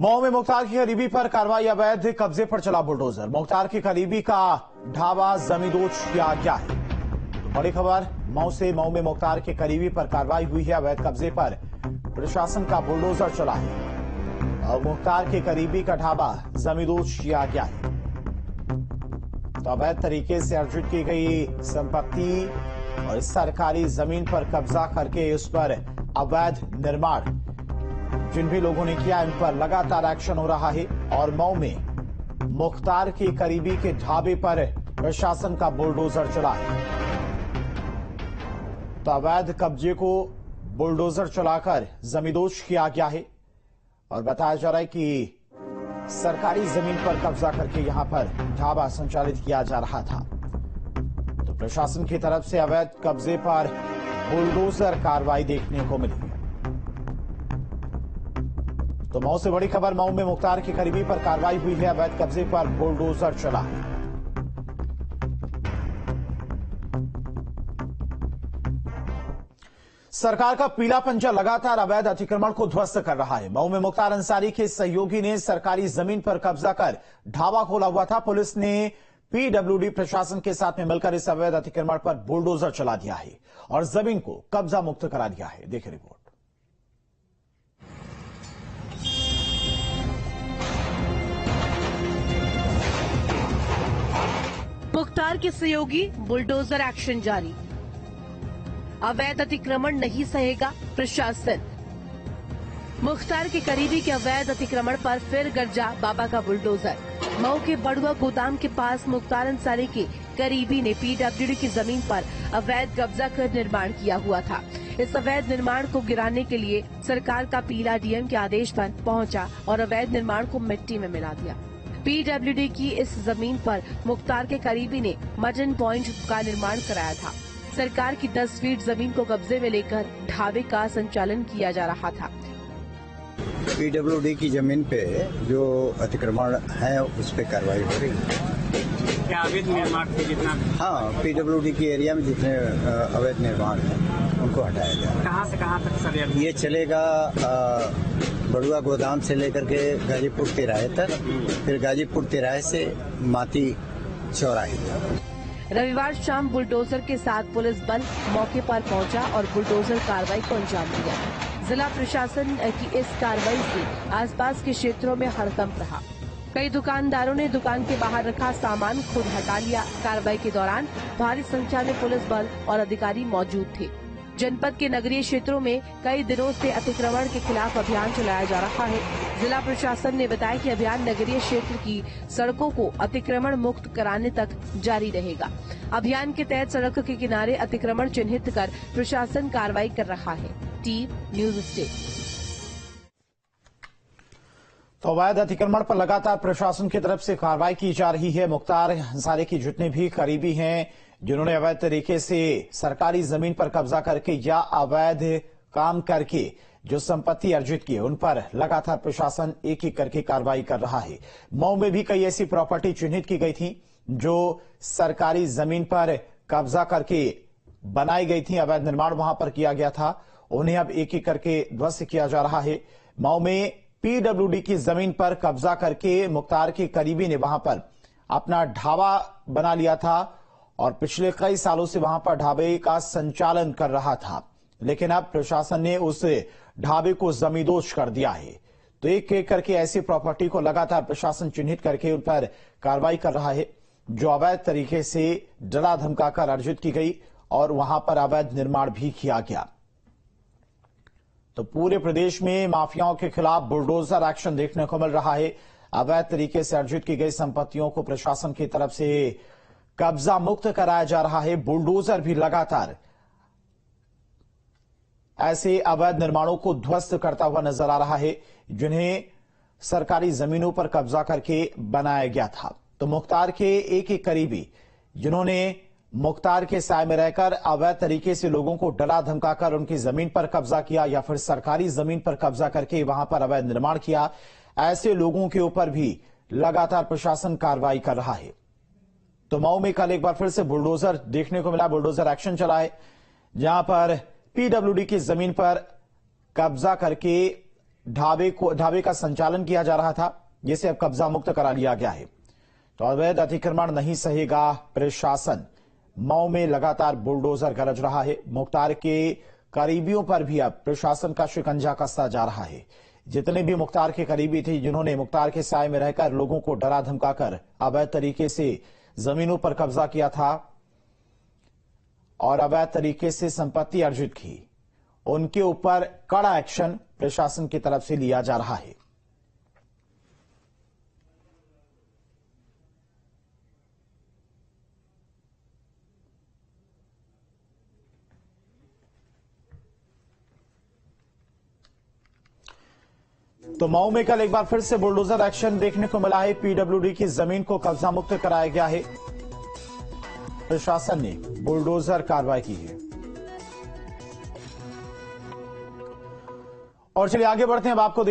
मऊ में मुख्तार की करीबी पर कार्रवाई। अवैध कब्जे पर चला बुलडोजर। मुख्तार की करीबी का ढाबा जमींदोज किया गया है। बड़ी खबर मऊ से। मऊ में मुख्तार के करीबी पर कार्रवाई हुई है। अवैध कब्जे पर प्रशासन का बुलडोजर चला है और मुख्तार के करीबी का ढाबा जमींदोज किया गया है। तो अवैध तरीके से अर्जित की गई संपत्ति और इस सरकारी जमीन पर कब्जा करके उस पर अवैध निर्माण जिन भी लोगों ने किया, इन पर लगातार एक्शन हो रहा है। और मऊ में मुख्तार के करीबी के ढाबे पर प्रशासन का बुलडोजर चला है। तो अवैध कब्जे को बुलडोजर चलाकर जमींदोज किया गया है और बताया जा रहा है कि सरकारी जमीन पर कब्जा करके यहां पर ढाबा संचालित किया जा रहा था। तो प्रशासन की तरफ से अवैध कब्जे पर बुलडोजर कार्रवाई देखने को मिली। तो मऊ से बड़ी खबर। मऊ में मुख्तार के करीबी पर कार्रवाई हुई है। अवैध कब्जे पर बुलडोजर चला है। सरकार का पीला पंजा लगातार अवैध अतिक्रमण को ध्वस्त कर रहा है। मऊ में मुख्तार अंसारी के सहयोगी ने सरकारी जमीन पर कब्जा कर ढाबा खोला हुआ था। पुलिस ने पीडब्ल्यूडी प्रशासन के साथ में मिलकर इस अवैध अतिक्रमण पर बुलडोजर चला दिया है और जमीन को कब्जा मुक्त करा दिया है। देखिए रिपोर्ट। मुख्तार के सहयोगी, बुलडोजर एक्शन जारी। अवैध अतिक्रमण नहीं सहेगा प्रशासन। मुख्तार के करीबी के अवैध अतिक्रमण पर फिर गरजा बाबा का बुलडोजर। मऊ के बड़ुआ गोदाम के पास मुख्तार अंसारी के करीबी ने पीडब्ल्यूडी की जमीन पर अवैध कब्जा कर निर्माण किया हुआ था। इस अवैध निर्माण को गिराने के लिए सरकार का पीला डीएम के आदेश पर पहुंचा और अवैध निर्माण को मिट्टी में मिला दिया। पीडब्ल्यूडी की इस जमीन पर मुख्तार के करीबी ने मटन पॉइंट का निर्माण कराया था। सरकार की 10 फीट जमीन को कब्जे में लेकर ढाबे का संचालन किया जा रहा था। पीडब्ल्यूडी की जमीन पे जो अतिक्रमण है उस पे कार्रवाई हो रही है। क्या अवैध निर्माण थे जितना? हाँ, पीडब्ल्यूडी की एरिया में जितने अवैध निर्माण है उनको हटाया जाए। कहाँ से कहाँ तक सर? ये चलेगा बड़ुआ गोदाम से लेकर के गाजीपुर तिराहे तक, फिर गाजीपुर तिराहे से माती चौराहे तक। रविवार शाम बुलडोजर के साथ पुलिस बल मौके पर पहुंचा और बुलडोजर कार्रवाई को अंजाम दिया। जिला प्रशासन की इस कार्रवाई से आसपास के क्षेत्रों में हड़कंप रहा। कई दुकानदारों ने दुकान के बाहर रखा सामान खुद हटा लिया। कार्रवाई के दौरान भारी संख्या में पुलिस बल और अधिकारी मौजूद थे। जनपद के नगरीय क्षेत्रों में कई दिनों से अतिक्रमण के खिलाफ अभियान चलाया जा रहा है। जिला प्रशासन ने बताया कि अभियान नगरीय क्षेत्र की सड़कों को अतिक्रमण मुक्त कराने तक जारी रहेगा। अभियान के तहत सड़क के किनारे अतिक्रमण चिन्हित कर प्रशासन कार्रवाई कर रहा है। Team news state. तो अवैध अतिक्रमण पर लगातार प्रशासन की तरफ से कार्रवाई की जा रही है। मुख्तार अंसारी के जितने भी करीबी हैं जिन्होंने अवैध तरीके से सरकारी जमीन पर कब्जा करके या अवैध काम करके जो संपत्ति अर्जित की है, उन पर लगातार प्रशासन एक एक करके कार्रवाई कर रहा है। मऊ में भी कई ऐसी प्रॉपर्टी चिन्हित की गई थी जो सरकारी जमीन पर कब्जा करके बनाई गई थी, अवैध निर्माण वहां पर किया गया था। उन्हें अब एक एक करके ध्वस्त किया जा रहा है। मऊ में पीडब्ल्यूडी की जमीन पर कब्जा करके मुख्तार के करीबी ने वहां पर अपना ढाबा बना लिया था और पिछले कई सालों से वहां पर ढाबे का संचालन कर रहा था, लेकिन अब प्रशासन ने उस ढाबे को जमींदोज कर दिया है। तो एक एक करके ऐसी प्रॉपर्टी को लगातार प्रशासन चिन्हित करके उन पर कार्रवाई कर रहा है जो अवैध तरीके से डरा धमकाकर अर्जित की गई और वहां पर अवैध निर्माण भी किया गया। तो पूरे प्रदेश में माफियाओं के खिलाफ बुलडोजर एक्शन देखने को मिल रहा है। अवैध तरीके से अर्जित की गई संपत्तियों को प्रशासन की तरफ से कब्जा मुक्त कराया जा रहा है। बुलडोजर भी लगातार ऐसे अवैध निर्माणों को ध्वस्त करता हुआ नजर आ रहा है जिन्हें सरकारी जमीनों पर कब्जा करके बनाया गया था। तो मुख्तार के एक एक करीबी जिन्होंने मुख्तार के साय में रहकर अवैध तरीके से लोगों को डरा धमकाकर उनकी जमीन पर कब्जा किया या फिर सरकारी जमीन पर कब्जा करके वहां पर अवैध निर्माण किया, ऐसे लोगों के ऊपर भी लगातार प्रशासन कार्रवाई कर रहा है। तो मऊ में कल एक बार फिर से बुलडोजर देखने को मिला। बुलडोजर एक्शन चला है जहां पर पीडब्ल्यूडी की जमीन पर कब्जा करके ढाबे का संचालन किया जा रहा था, जिसे अब कब्जा मुक्त करा लिया गया है। तो अवैध अतिक्रमण नहीं सहेगा प्रशासन। मऊ में लगातार बुलडोजर गरज रहा है। मुख्तार के करीबियों पर भी अब प्रशासन का शिकंजा कसता जा रहा है। जितने भी मुख्तार के करीबी थे, जिन्होंने मुख्तार के साए में रहकर लोगों को डरा धमकाकर अवैध तरीके से जमीनों पर कब्जा किया था और अवैध तरीके से संपत्ति अर्जित की, उनके ऊपर कड़ा एक्शन प्रशासन की तरफ से लिया जा रहा है। तो मऊ में कल एक बार फिर से बुलडोजर एक्शन देखने को मिला है। पीडब्ल्यूडी की जमीन को कब्जा मुक्त कराया गया है। प्रशासन ने बुलडोजर कार्रवाई की है। और चलिए आगे बढ़ते हैं। अब आपको